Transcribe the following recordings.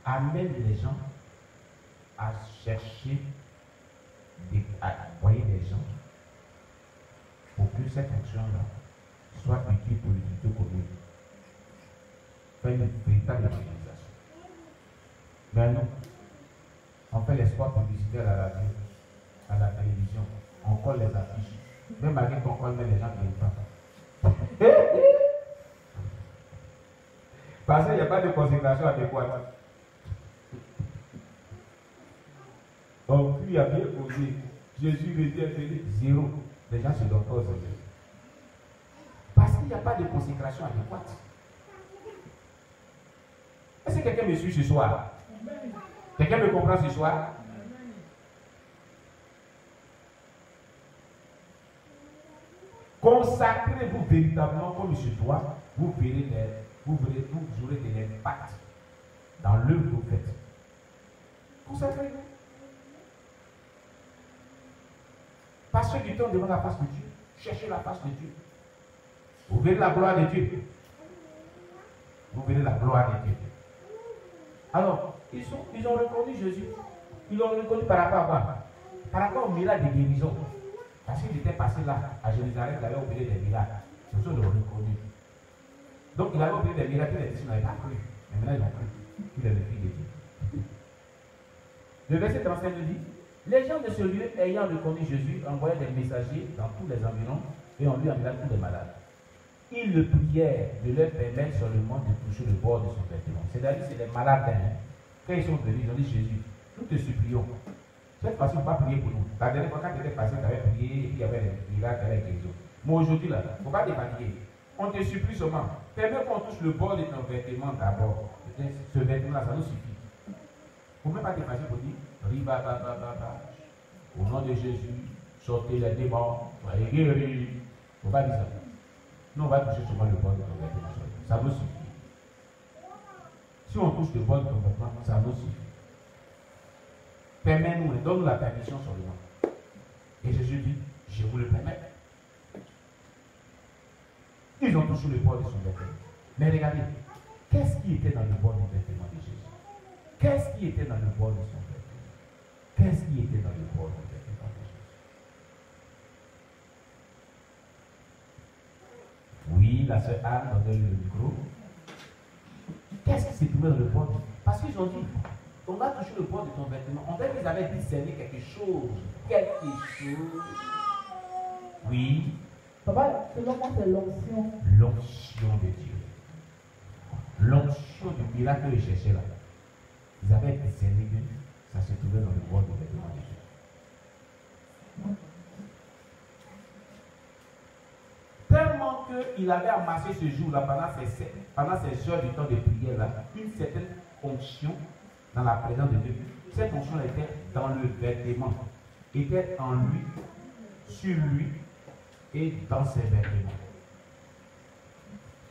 amène les gens à chercher, à envoyer des gens pour que cette action-là soit utile pour l'utilité commune. Faire une véritable utilisation. Mais nous, on fait les spots publicitaires à la radio, à la télévision, on colle les affiches. Même malgré qu'on colle, mais les gens ne viennent pas. Parce qu'il n'y a pas de consécration adéquate. Donc, lui a bien posé. Jésus le dit, zéro. Les gens se donnent pas aux autres. Parce qu'il n'y a pas de consécration adéquate. Est-ce que quelqu'un me suit ce soir? Quelqu'un me comprend ce soir? Consacrez-vous véritablement comme il se doit, vous aurez de l'impact dans l'œuvre que vous faites. Consacrez-vous. Passez du temps devant la face de Dieu. Cherchez la face de Dieu. Vous verrez la gloire de Dieu. Vous verrez la gloire de Dieu. Alors, ils ont reconnu Jésus. Ils l'ont reconnu par rapport à quoi? Par rapport au miracle de guérison. Parce qu'il était passé là, à Jérusalem, il avait opéré des miracles. C'est pour ça qu'ils l'ont reconnu. Donc, il avait opéré des miracles, les disciples n'avaient pas cru. Mais maintenant, ils ont cru qu'il est le Fils de Dieu. Le verset 35 nous dit, les gens de ce lieu, ayant reconnu Jésus, envoyaient des messagers dans tous les environs et on lui envoya tous les malades. Ils le prièrent de leur permettre seulement de toucher le bord de son vêtement. C'est-à-dire c'est les malades. Quand ils sont venus, ils ont dit Jésus, nous te supplions. Cette fois-ci, on ne va pas prier pour nous. La dernière fois, quand tu étais passé, tu avais prié et puis il y avait des miracles avec les autres. Mais aujourd'hui, là, il ne faut pas te fatiguer. On te supplie seulement. Permets qu'on touche le bord de ton vêtement d'abord. Ce vêtement-là, ça nous suffit. Il ne faut même pas te fatiguer pour dire riba, ba, ba, ba, ba. Au nom de Jésus, sortez les démons, soyez guéris. Il ne faut pas dire ça. Nous, on va toucher seulement le bord de ton vêtement. Ça nous suffit. Si on touche le bord de ton vêtement, ça nous suffit. Permets-nous et donne-nous la permission seulement. Et Jésus dit, je vous le permets. Ils ont touché le bord de son vêtement. Mais regardez, qu'est-ce qui était dans le bord du vêtement de Jésus? Qu'est-ce qui était dans le bord de son vêtement? Qu'est-ce qui était dans le bord du vêtement de Jésus? Oui, la sœur Anne m'a donné le micro. Qu'est-ce qui s'est trouvé dans le bord? Parce qu'ils ont dit, on va toucher le bord de ton vêtement. On dirait qu'ils avaient discerné quelque chose. Quelque chose. Oui. Papa, selon moi, c'est l'onction. L'onction de Dieu. L'onction du miracle qu'ils cherchaient là. Ils avaient discerné que ça se trouvait dans le bord du vêtement de Dieu. Tellement qu'il avait amassé ce jour-là, pendant ces heures du temps de prière là, une certaine onction dans la présence de Dieu. Cette onction était dans le vêtement, était en lui, sur lui et dans ses vêtements.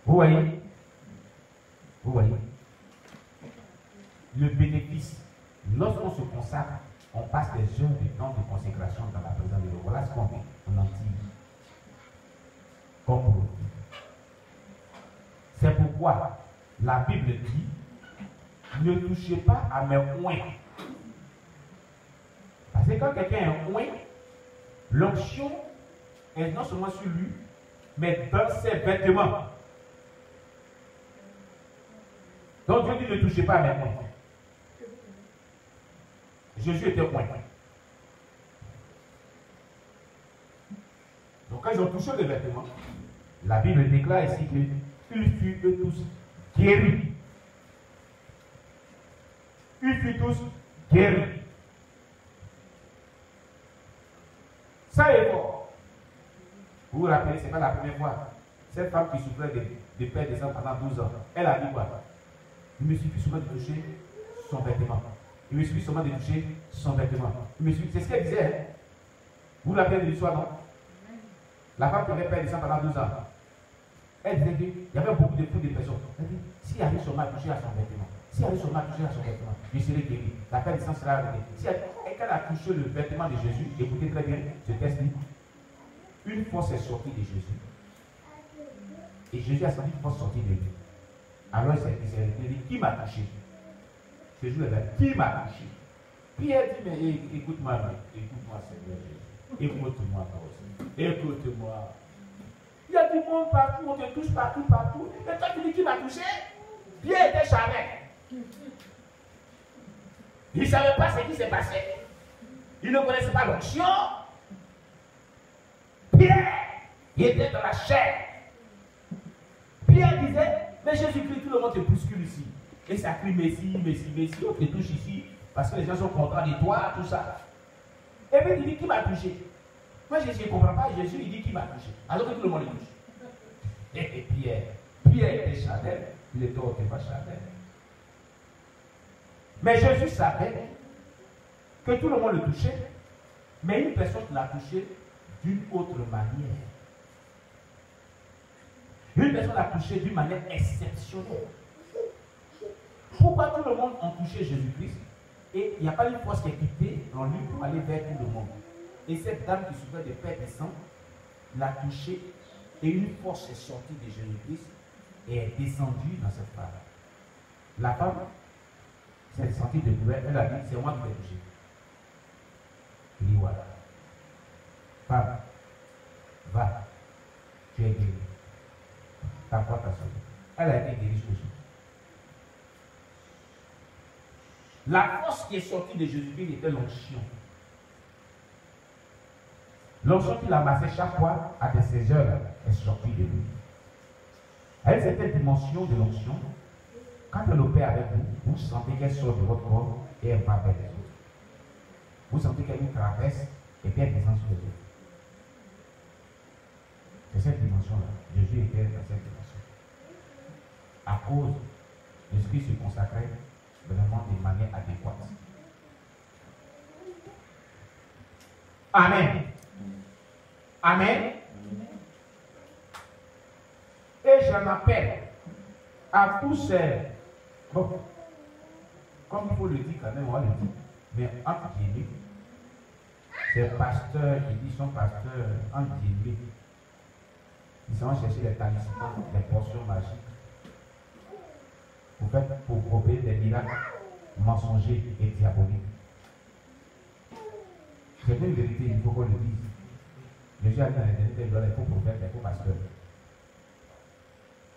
Vous voyez? Vous voyez? Le bénéfice, lorsqu'on se consacre, on passe des heures de temps de consécration dans la présence de Dieu. Voilà ce qu'on fait, on en tire. Comme pour nous. C'est pourquoi la Bible dit, ne touchez pas à mes oins. Parce que quand quelqu'un est un oint, l'onction est non seulement sur lui, mais dans ses vêtements. Donc Dieu dit ne touchez pas à mes oins. Jésus était oint. Donc quand ils ont touché les vêtements, la Bible déclare ici qu'ils furent eux tous guéris. Ils furent tous guéris. Ça est fort. Vous vous rappelez, ce n'est pas la première fois. Cette femme qui souffrait de perte de sang pendant 12 ans, elle a dit quoi? Il me suffit seulement de toucher son vêtement. Il me suffit seulement de toucher son vêtement. C'est ce qu'elle disait. Hein? Vous vous rappelez de l'histoire, non? La femme qui avait perdu de sang pendant 12 ans. Elle disait qu'il y avait beaucoup de personnes. Elle dit, si elle arrive seulement à toucher à son vêtement, si elle arrive seulement à toucher à son vêtement, je serai guéri. La perte de sang sera arrêtée. Si elle a touché le vêtement de Jésus, écoutez très bien ce texte dit, une force est sortie de Jésus. Et Jésus a senti une force sortie de lui. Alors il s'est dit, qui m'a touché? Ce jour-là, qui m'a touché? Pierre dit, mais écoute-moi, Seigneur Jésus. Écoute-moi, aussi. Écoute-moi. Il y a du monde partout, on te touche partout. Et toi, tu dis qui m'a touché? Pierre était charnel. Il ne savait pas ce qui s'est passé. Il ne connaissait pas l'onction. Pierre, il était dans la chair. Pierre disait, mais Jésus-Christ, tout le monde te bouscule ici. Et ça crie Messie, on te touche ici. Parce que les gens sont contents de toi, tout ça. Et puis il dit, qui m'a touché? Moi, Jésus ne comprend pas. Jésus, il dit, qui m'a touché? Alors que tout le monde le touche. Et Pierre était charnel. Il était pas charnel. Mais Jésus savait que tout le monde le touchait, mais une personne l'a touché d'une autre manière. Une personne l'a touché d'une manière exceptionnelle. Pourquoi tout le monde a touché Jésus-Christ? Et il n'y a pas une force qui est quittée en lui pour aller vers tout le monde. Et cette dame qui souffrait de perte de sang l'a touché et une force est sortie de Jésus-Christ et est descendue dans cette femme. La femme s'est sentie de douleur, elle a dit, c'est moi qui l'ai touché. Il dit, voilà. Femme, va, tu es guérie. Ta foi t'a sauvé. Elle a été guérie ce jour. La force qui est sortie de Jésus-Christ était l'onction. L'onction qu'il amassait chaque fois à des 16 heures est sortie de lui. Elle, cette dimension de l'onction, quand elle opère avec vous, vous sentez qu'elle sort de votre corps et elle va vers les autres. Vous sentez qu'elle vous traverse et puis elle descend sur les autres. C'est cette dimension-là. Jésus était dans cette dimension. À cause de ce qui se consacrait vraiment de manière adéquate. Amen. Amen. Et j'en appelle à tous ces... Bon, comme il faut le dire quand même, on va le dire. Mais entre guillemets, ces pasteurs qui disent son pasteur entre guillemets, ils vont chercher les talismans, les portions magiques pour provoquer des miracles mensongers et diaboliques. C'est une vérité, il faut qu'on le dise. Jésus a dit dans les derniers temps, il faut prophètes, il faut pasteurs.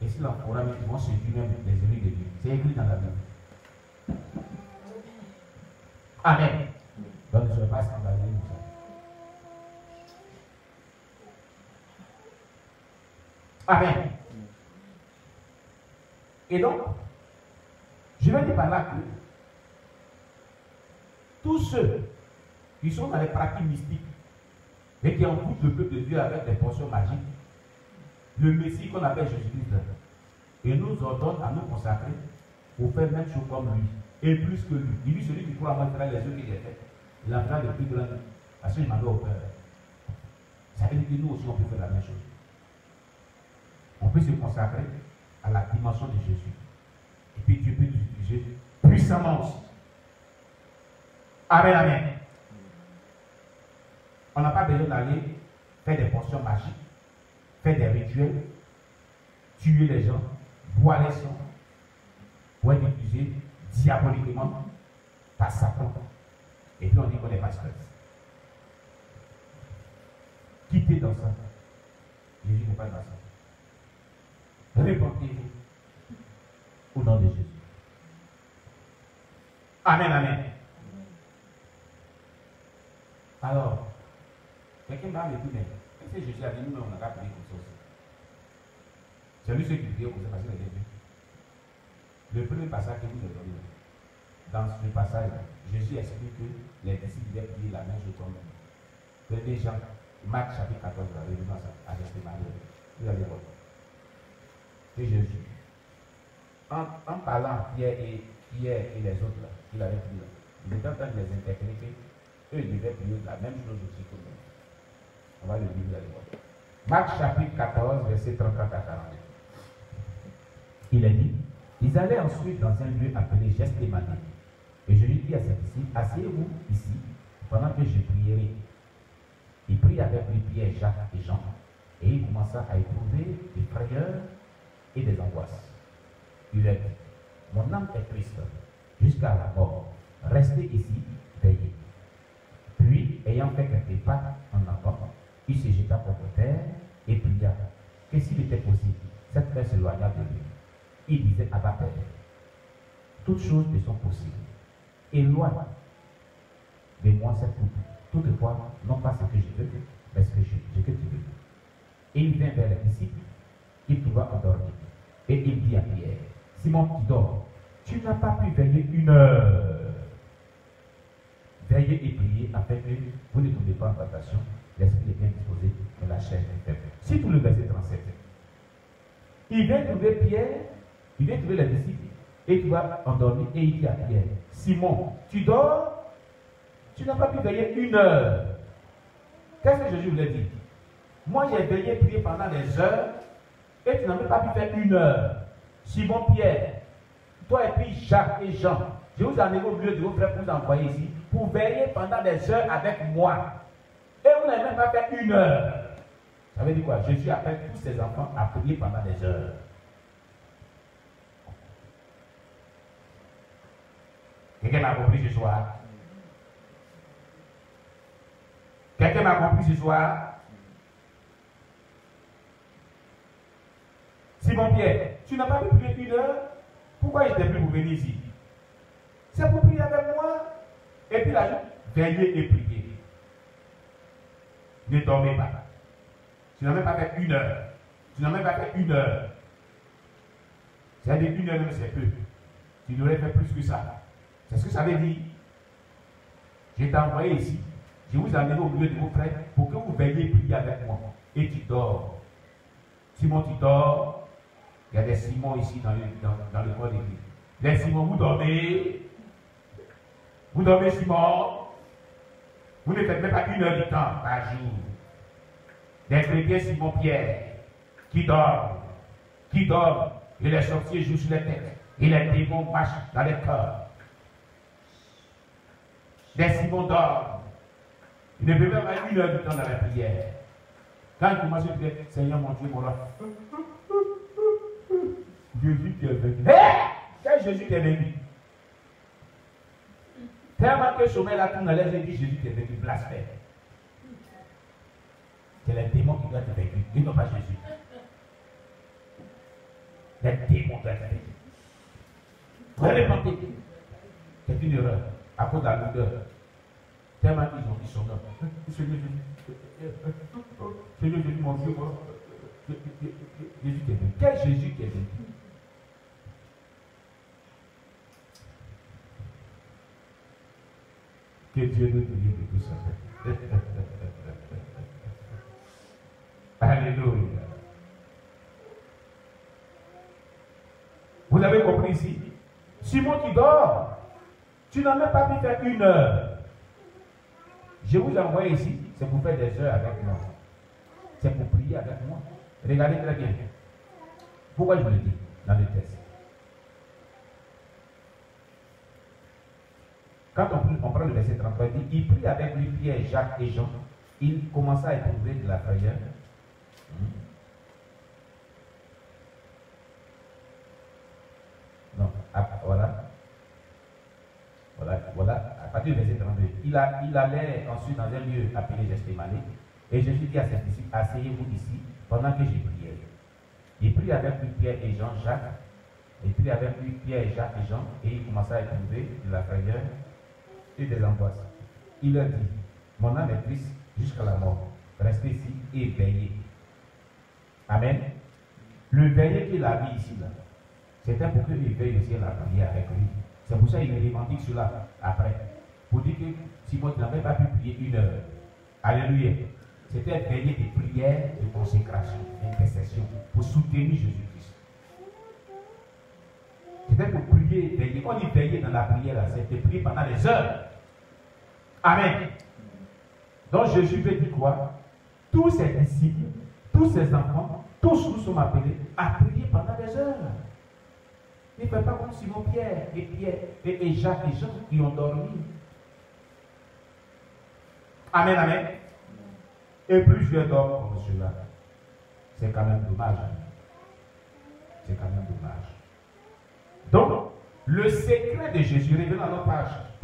Et si l'enfoiré, ils vont séduire même les ennemis de Dieu. C'est écrit dans la Bible. Amen. Donc ne soyez pas scandalisés pour ça. Amen. Et donc, je vais dire par là que tous ceux qui sont dans les pratiques mystiques et qui envoûtent le peuple de Dieu avec des potions magiques, le Messie qu'on appelle Jésus-Christ, et nous ordonne à nous consacrer pour faire même chose comme lui, et plus que lui. Il dit celui qui croit à moi fera les œuvres qu'il a fait. Il en fera de plus grandes, parce que je m'en vais au Père. Ça veut dire que nous aussi on peut faire la même chose. On peut se consacrer à la dimension de Jésus. Et puis Dieu peut nous utiliser puissamment aussi. Amen, amen. On n'a pas besoin d'aller faire des potions magiques, faire des rituels, tuer les gens, boire les sangs, pour être utilisé diaboliquement par Satan. Et puis on dit qu'on n'est pas stress. Quittez dans ça. Jésus n'est pas dans ça. Répondez-vous au nom de Jésus. Amen, amen. Alors, quelqu'un va me dire, mais est-ce que Jésus a dit, nous, on n'a pas prié comme ça aussi? C'est lui ceux qui prient comme ça parce qu'il a dit. Le premier passage que vous avez donné, dans ce passage, Jésus explique que les disciples devaient prier la même chose comme nous. Prenez Jean, Marc chapitre 14, vous avez vu dans ça, à Gethsémani. Vous allez voir. Et Jésus, en parlant à Pierre et les autres, là, il avait prié, il était en train de les interpréter. Eux, ils devaient prier la même chose aussi que nous. On va le lire, vous allez voir. Marc chapitre 14, verset 34 à 40. Il est dit, ils allaient ensuite dans un lieu appelé Gethsémani. Et je lui dis à ses disciples, asseyez-vous ici pendant que je prierai. Il prit avec lui Pierre, Jacques et Jean, et il commença à éprouver des frayeurs et des angoisses. Il leur dit, mon âme est triste jusqu'à la mort. Restez ici, veillez. Puis, ayant fait quelques pas en avant, il se jeta contre terre et pria que s'il était possible, cette terre s'éloigna de lui. Il disait à Père, toutes choses me sont possibles. Éloigne de moi cette coupe. Toutefois, non pas ce que je veux, mais ce que tu veux. Et il vint vers les disciples, il trouva endormi. Et il dit à Pierre, Simon, tu dors, tu n'as pas pu veiller 1 heure. Veillez et priez afin que vous ne tombez pas en tentation. L'esprit est bien disposé, mais la chair est faible. Si tout le verset 37. Il vient trouver Pierre, il vient trouver les disciples, et il va endormi, et il dit à Pierre, Simon, tu dors, tu n'as pas pu veiller 1 heure. Qu'est-ce que Jésus voulait dire? Moi j'ai veillé, prié pendant des heures, et tu n'as même pas pu faire 1 heure. Simon Pierre, toi et puis Jacques et Jean, je vous emmène au milieu de vos frères pour vous envoyer ici, pour veiller pendant des heures avec moi. Et vous n'avez même pas fait 1 heure. Ça veut dire quoi? Jésus appelle tous ses enfants à prier pendant des heures. Quelqu'un m'a compris ce soir? Quelqu'un m'a compris ce soir? Simon Pierre, tu n'as pas pu prier 1 heure? Pourquoi il t'est pris pour venir ici? C'est pour prier avec moi. Et puis là, veillez et priez. Ne dormez pas. Tu n'as même pas fait 1 heure. Tu n'as même pas fait 1 heure. C'est-à-dire 1 heure, c'est peu. Tu devrais faire plus que ça. C'est ce que ça veut dire. Je t'ai envoyé ici. Je vous amène au milieu de vos frères pour que vous veilliez et priez avec moi. Et tu dors. Simon, tu dors. Il y a des Simons ici dans le corps d'église. Les Simons, vous dormez. Vous dormez, Simon. Vous ne faites même pas 1 heure de temps par jour. Des chrétiens Simon Pierre qui dorment. Et les sorciers jouent sur les têtes. Et les démons marchent dans les corps. Des Simon dorment. Il ne peut même pas 1 heure de temps dans la prière. Quand il commence à dire, Seigneur mon Dieu, mon roi. Jésus qui est venu. Quel Jésus qui est venu? Tellement que le sommeil là tourne à l'aise et dit Jésus qui est venu blasphème. C'est les démons qui doivent être vaincus, ils n'ont pas Jésus. Les démons doivent être vaincus. Répentez. C'est une erreur à cause de la lourdeur. Tellement qu'ils sont là. Seigneur Jésus, mon Dieu, Jésus qui est venu. Quel Jésus qui est venu? Que Dieu nous délivre de tout ça. Alléluia. Vous avez compris ici? Simon, tu dors. Tu n'as même pas pu faire 1 heure. Je vous envoie ici, c'est pour faire des heures avec moi. C'est pour prier avec moi. Regardez très bien. Pourquoi je vous le dis dans le texte? Quand on prend le verset 33, il dit, il prit avec lui Pierre, Jacques et Jean. Il commença à éprouver de la frayeur. Non, voilà, à partir du verset 32. Il allait ensuite dans un lieu appelé Gethsémani. Et Jésus dit à ses disciples, asseyez-vous ici pendant que je priais. Il prit avec lui Pierre et Jean, Jacques. Il prit avec lui Pierre, Jacques et Jean. Et il commença à éprouver de la frayeur et des angoisses. Il leur dit, mon âme est triste jusqu'à la mort. Restez ici et veillez. Amen. Le veiller qu'il a mis ici, là, c'était pour qu'il veille aussi à la prière avec lui. C'est pour ça qu'il revendique cela après. Pour dire que Simon n'avait pas pu prier 1 heure. Alléluia. C'était veiller de prière, de consécration, d'intercession, pour soutenir Jésus-Christ. C'était pour prier, veiller. On dit veiller dans la prière, c'est de prier pendant des heures. Amen. Donc Jésus veut dire quoi? Tous ses disciples, tous ses enfants, tous nous sommes appelés à prier pendant des heures. Il ne fait pas comme Simon Pierre et Jacques et Jean qui ont dormi. Amen, amen. Et plusieurs dorment comme cela. C'est quand même dommage. C'est quand même dommage. Donc, Le secret de Jésus, revenons à notre page.